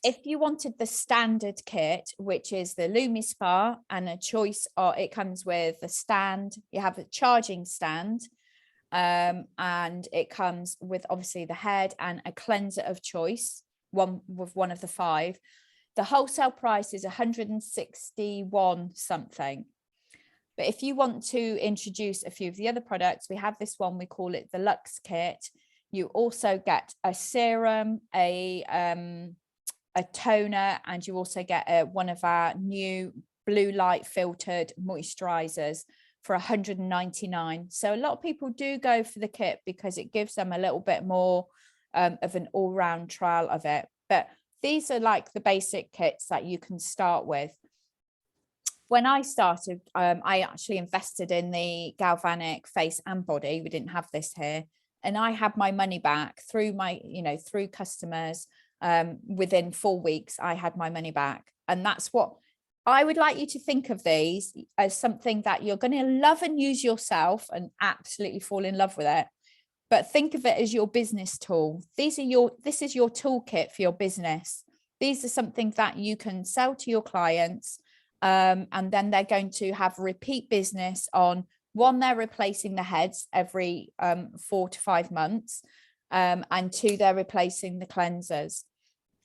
If you wanted the standard kit, which is the Lumispa, and a choice, or it comes with a stand, you have a charging stand, and it comes with obviously the head and a cleanser of choice, one of the 5. The wholesale price is 161 something. But if you want to introduce a few of the other products, we have this one, we call it the Luxe Kit. You also get a serum, a toner, and you also get one of our new blue light filtered moisturizers for 199. So a lot of people do go for the kit because it gives them a little bit more of an all-round trial of it. But these are like the basic kits that you can start with. When I started, I actually invested in the Galvanic face and body. We didn't have this here. And I had my money back through my, you know, through customers. Within 4 weeks, I had my money back. And that's what I would like you to think of these as something that you're going to love and use yourself and absolutely fall in love with it. But think of it as your business tool. This is your toolkit for your business. These are something that you can sell to your clients. And then they're going to have repeat business on, one, they're replacing the heads every 4 to 5 months. And 2, they're replacing the cleansers.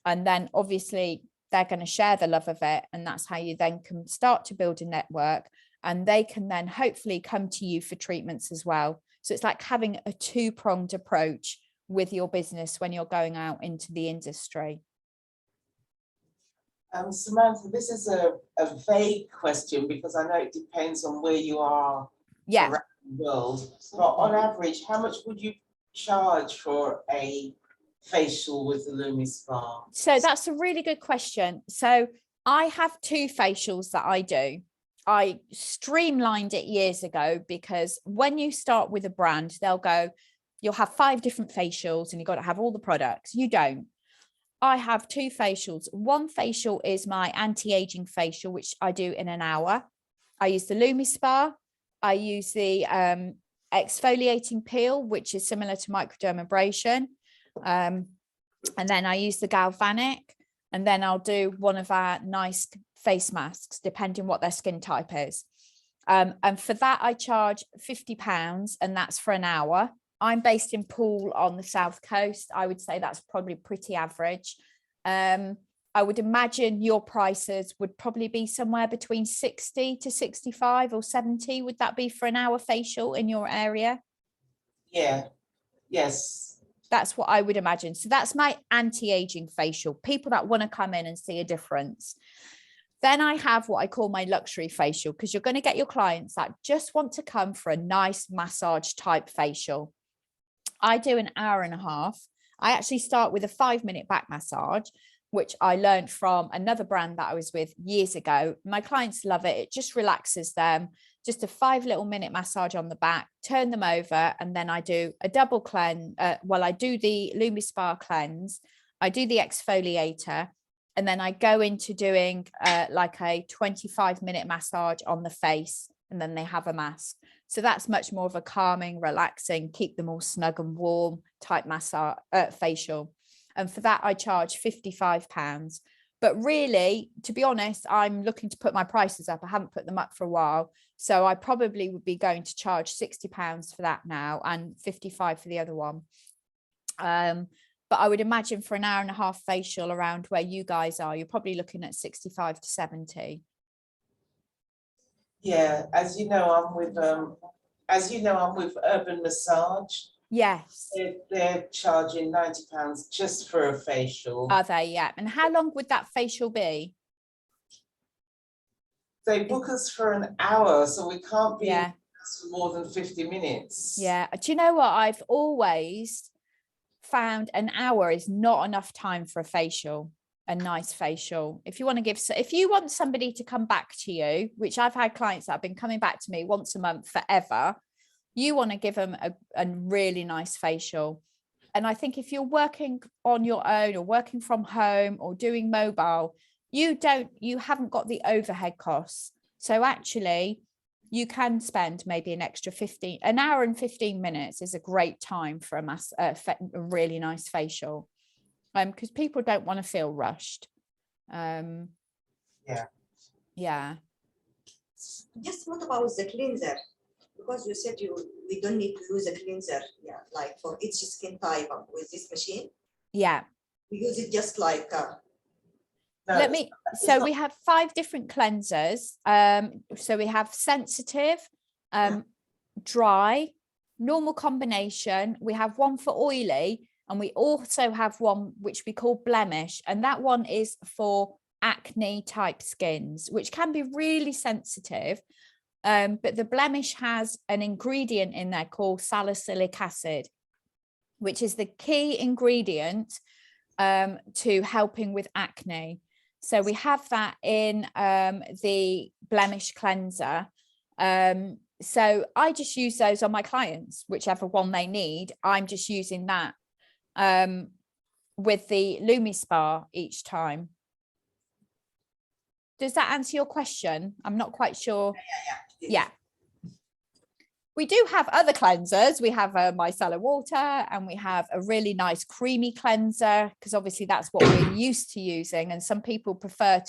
And then obviously they're going to share the love of it. And that's how you then can start to build a network, and they can then hopefully come to you for treatments as well. So it's like having a 2-pronged approach with your business when you're going out into the industry. Samantha, this is a vague question because I know it depends on where you are around the world. But on average, how much would you charge for a facial with the Lumispa? So that's a really good question. So I have 2 facials that I do. I streamlined it years ago because when you start with a brand, they'll go, you'll have 5 different facials and you've got to have all the products. You don't. I have 2 facials. One facial is my anti-aging facial, which I do in an hour. I use the Lumispa. I use the exfoliating peel, which is similar to microdermabrasion. And then I use the Galvanic. And then I'll do one of our nice face masks, depending what their skin type is. And for that, I charge £50, and that's for an hour. I'm based in Poole on the south coast. I would say that's probably pretty average. I would imagine your prices would probably be somewhere between 60 to 65 or 70. Would that be for an hour facial in your area? Yeah, yes. That's what I would imagine. So that's my anti-aging facial, people that want to come in and see a difference. Then I have what I call my luxury facial, because you're going to get your clients that just want to come for a nice massage type facial. I do an hour and a half. I actually start with a 5-minute back massage, which I learned from another brand that I was with years ago. My clients love it. It just relaxes them. Just a 5-minute massage on the back, turn them over, and then I do a double cleanse. I do the LumiSpa cleanse, I do the exfoliator, and then I go into doing like a 25-minute massage on the face, and then they have a mask. So that's much more of a calming, relaxing, keep them all snug and warm type massage facial. And for that, I charge £55. But really, to be honest, I'm looking to put my prices up. I haven't put them up for a while. So I probably would be going to charge £60 for that now, and £55 for the other one. But I would imagine for an hour and a half facial around where you guys are, you're probably looking at 65 to 70. Yeah, as you know, I'm with Urban Massage. Yes. They're charging £90 just for a facial. Are they? Yeah. And how long would that facial be? They book us for an hour, so we can't be in Yeah. class for more than 50 minutes. Yeah. Do you know what? I've always found an hour is not enough time for a facial, a nice facial. If you want somebody to come back to you, which I've had clients that have been coming back to me once a month forever, you want to give them a really nice facial. And I think if you're working on your own or working from home or doing mobile, you haven't got the overhead costs. So actually you can spend maybe an hour and 15 minutes is a great time for a really nice facial. Because people don't want to feel rushed. Yeah. Just what about the cleanser? Because you said we don't need to use a cleanser, like for each skin type with this machine. Yeah. We use it just like. We have 5 different cleansers. So we have sensitive, dry, normal combination. We have one for oily, and we also have one which we call blemish, and that one is for acne type skins, which can be really sensitive. But the blemish has an ingredient in there called salicylic acid, which is the key ingredient to helping with acne. So we have that in the blemish cleanser. So I just use those on my clients, whichever one they need. I'm just using that with the LumiSpa each time. Does that answer your question? I'm not quite sure. Yeah. We do have other cleansers. We have micellar water, and we have a really nice creamy cleanser, because obviously that's what we're used to using. And some people prefer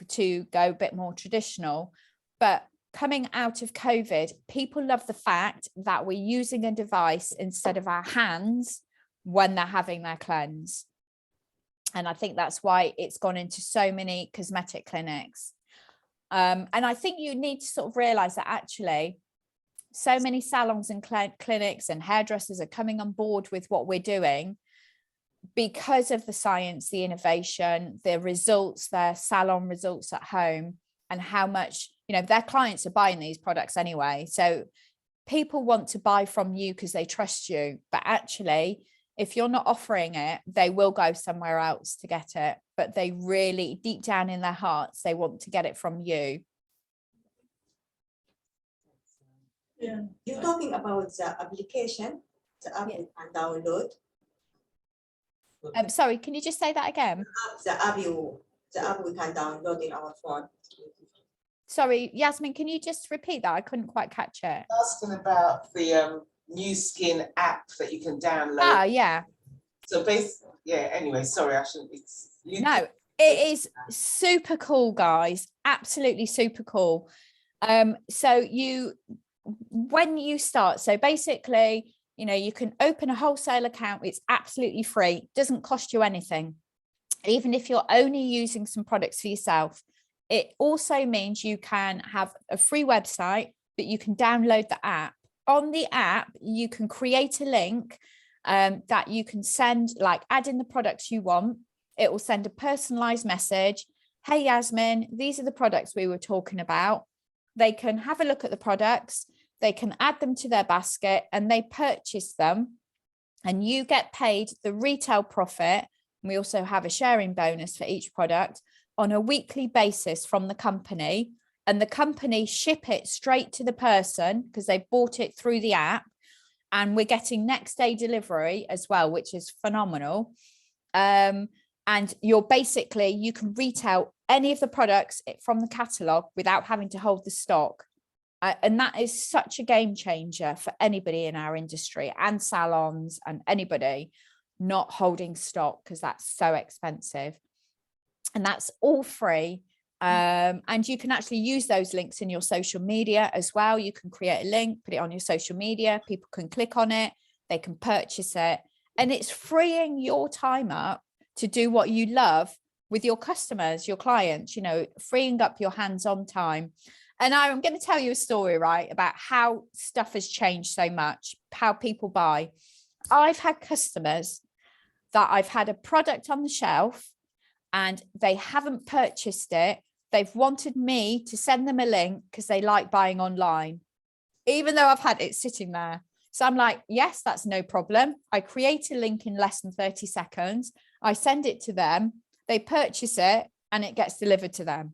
to go a bit more traditional. But coming out of COVID, people love the fact that we're using a device instead of our hands when they're having their cleanse. And I think that's why it's gone into so many cosmetic clinics. And I think you need to sort of realize that actually so many salons and clinics and hairdressers are coming on board with what we're doing because of the science, the innovation, the results, their salon results at home, and how much, their clients are buying these products anyway. So people want to buy from you because they trust you. But actually, if you're not offering it, they will go somewhere else to get it. But they really, deep down in their hearts, they want to get it from you. Yeah. You're talking about the application, the app you can download. Sorry, can you just say that again? The app we can download in our phone. Sorry, Yasmin, can you just repeat that? I couldn't quite catch it. Asking about the New Skin app that you can download. Yeah. So anyway, sorry, I shouldn't be No, it is super cool, guys. Absolutely super cool. So when you start, so basically, you know, you can open a wholesale account. It's absolutely free. Doesn't cost you anything. Even if you're only using some products for yourself, it also means you can have a free website, but you can download the app. On the app, you can create a link that you can send, like add in the products you want. It will send a personalized message. Hey, Yasmin, these are the products we were talking about. They can have a look at the products, they can add them to their basket, and they purchase them. And you get paid the retail profit. We also have a sharing bonus for each product on a weekly basis from the company. And the company ship it straight to the person because they bought it through the app. And we're getting next day delivery as well, which is phenomenal. And you're basically, you can retail any of the products from the catalogue without having to hold the stock. And that is such a game changer for anybody in our industry and salons and anybody not holding stock, because that's so expensive. And that's all free. And you can actually use those links in your social media as well. You can create a link, put it on your social media, people can click on it, they can purchase it, and it's freeing your time up to do what you love with your customers, your clients, you know, freeing up your hands-on time. And I'm going to tell you a story, right, about how stuff has changed so much, how people buy. I've had customers that I've had a product on the shelf and they haven't purchased it. They've wanted me to send them a link because they like buying online, even though I've had it sitting there. So I'm like, yes, that's no problem. I create a link in less than 30 seconds. I send it to them, they purchase it, and it gets delivered to them.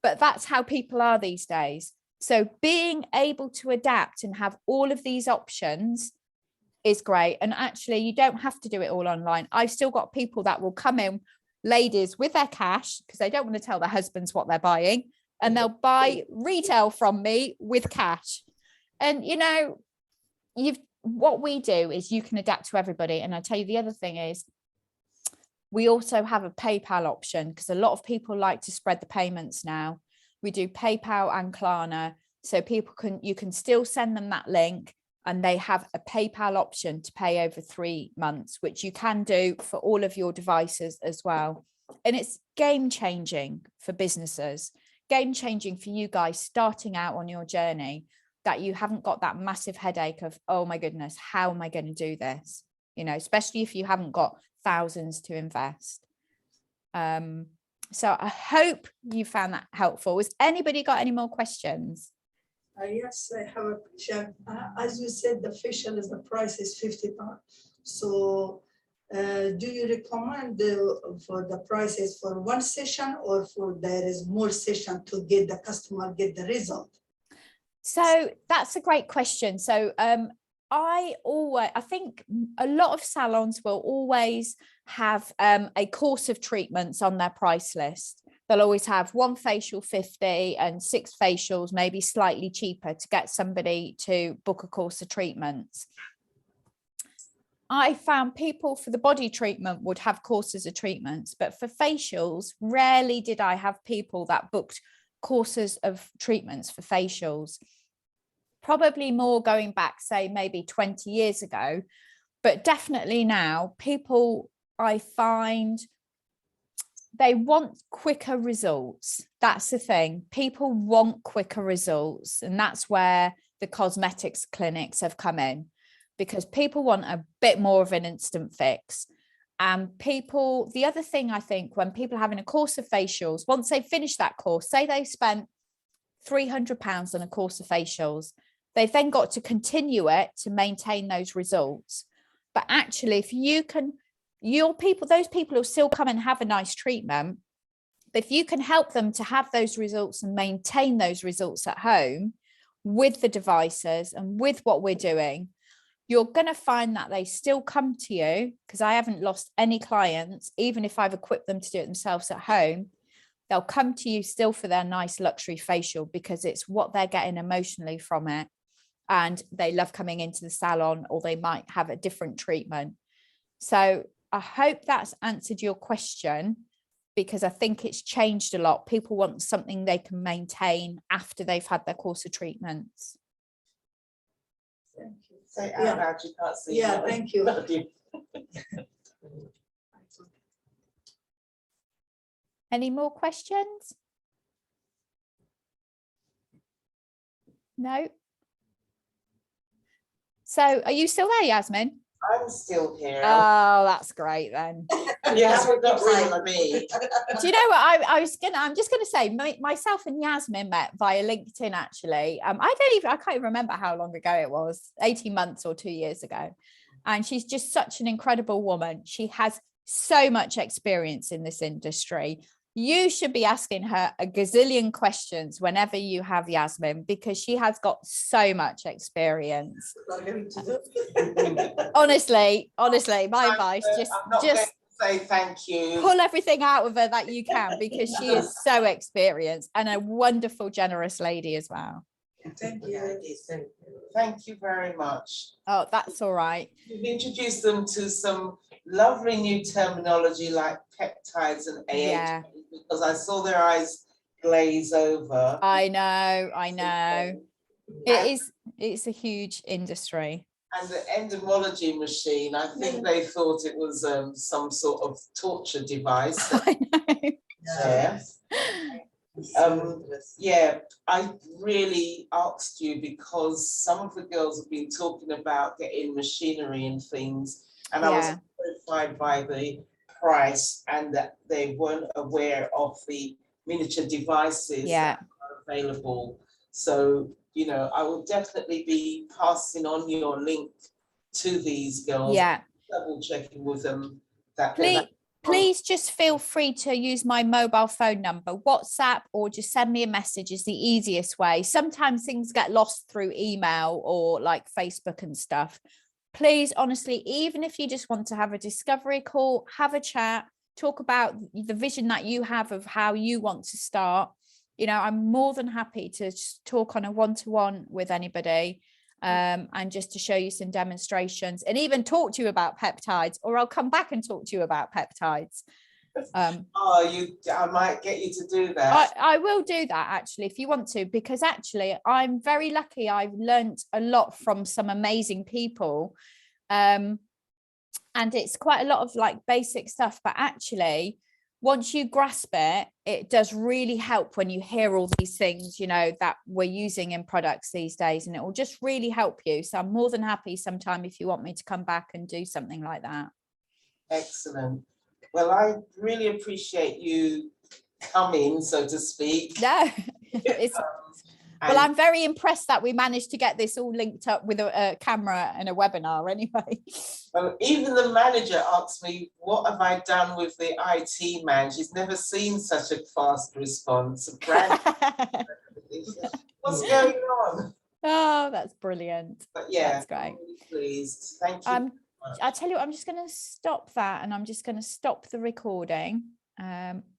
But that's how people are these days. So being able to adapt and have all of these options is great. And actually, you don't have to do it all online. I've still got people that will come in, ladies, with their cash, because they don't want to tell their husbands what they're buying, and they'll buy retail from me with cash. And, you know, what we do is you can adapt to everybody. And I tell you, the other thing is, we also have a PayPal option, because a lot of people like to spread the payments now. We do PayPal and Klarna, so you can still send them that link, and they have a PayPal option to pay over 3 months, which you can do for all of your devices as well. And it's game changing for businesses, game changing for you guys starting out on your journey, that you haven't got that massive headache of, oh my goodness, how am I going to do this? You know, especially if you haven't got thousands to invest. So I hope you found that helpful. Has anybody got any more questions? Yes, I have a question. As you said, the facial is the price is £50. So do you recommend for the prices for one session, or for there is more session to get the customer get the result? So that's a great question. So I think a lot of salons will always have a course of treatments on their price list. They'll always have 1 facial 50 and 6 facials, maybe slightly cheaper, to get somebody to book a course of treatments. I found people for the body treatment would have courses of treatments, but for facials, rarely did I have people that booked courses of treatments for facials. Probably more going back, say, maybe 20 years ago, but definitely now, people, I find, they want quicker results. That's the thing. People want quicker results. And that's where the cosmetics clinics have come in, because people want a bit more of an instant fix. And people, the other thing, I think, when people are having a course of facials, once they finish that course, say they spent £300 on a course of facials, they've then got to continue it to maintain those results. But actually, if you can, those people will still come and have a nice treatment. But if you can help them to have those results and maintain those results at home with the devices and with what we're doing, you're going to find that they still come to you, because I haven't lost any clients, even if I've equipped them to do it themselves at home. They'll come to you still for their nice luxury facial, because it's what they're getting emotionally from it. And they love coming into the salon, or they might have a different treatment. So I hope that's answered your question, because I think it's changed a lot. People want something they can maintain after they've had their course of treatments. Thank you. Say Yeah. out loud, you can't see. Yeah, what- thank you. Any more questions? No. So are you still there, Yasmin? I'm still here. Oh, that's great then. You haven't got rid of me. Do you know what I'm just gonna say, myself and Yasmin met via LinkedIn actually. I can't even remember how long ago it was, 18 months or 2 years ago. And she's just such an incredible woman. She has so much experience in this industry. You should be asking her a gazillion questions whenever you have Yasmin, because she has got so much experience. Honestly, my advice, I'm not going just to say thank you. pull everything out of her that you can, because she is so experienced and a wonderful, generous lady as well. Thank Yeah, you. it is. Thank you. Thank you very much. Oh, that's all right. You've introduced them to some lovely new terminology like peptides and AHA, Yeah. because I saw their eyes glaze over. I know. It's a huge industry. And the endomology machine, I think they thought it was some sort of torture device. I know. Yeah. Yeah, I really asked you because some of the girls have been talking about getting machinery and things, and I was Yeah. horrified by the price and that they weren't aware of the miniature devices Yeah. that are available. So, you know, I will definitely be passing on your link to these girls, Yeah. double checking with them that Please just feel free to use my mobile phone number. WhatsApp or just send me a message is the easiest way. Sometimes things get lost through email or like Facebook and stuff. Please, honestly, even if you just want to have a discovery call, have a chat, talk about the vision that you have of how you want to start. You know, I'm more than happy to just talk on a one-to-one with anybody. And just to show you some demonstrations and even talk to you about peptides, or I'll come back and talk to you about peptides. I might get you to do that. I will do that actually, if you want to, because actually I'm very lucky. I've learned a lot from some amazing people. And it's quite a lot of like basic stuff, but actually once you grasp it, it does really help when you hear all these things, you know, that we're using in products these days, and it will just really help you. So I'm more than happy sometime if you want me to come back and do something like that. Excellent. Well, I really appreciate you coming, so to speak. No, it's well, I'm very impressed that we managed to get this all linked up with a camera and a webinar anyway. Well, even the manager asked me, what have I done with the IT man? She's never seen such a fast response. What's going on? Oh, that's brilliant. But yeah, That's great. I'm really pleased. Thank you. I'll tell you what, I'm just going to stop that, and I'm just going to stop the recording.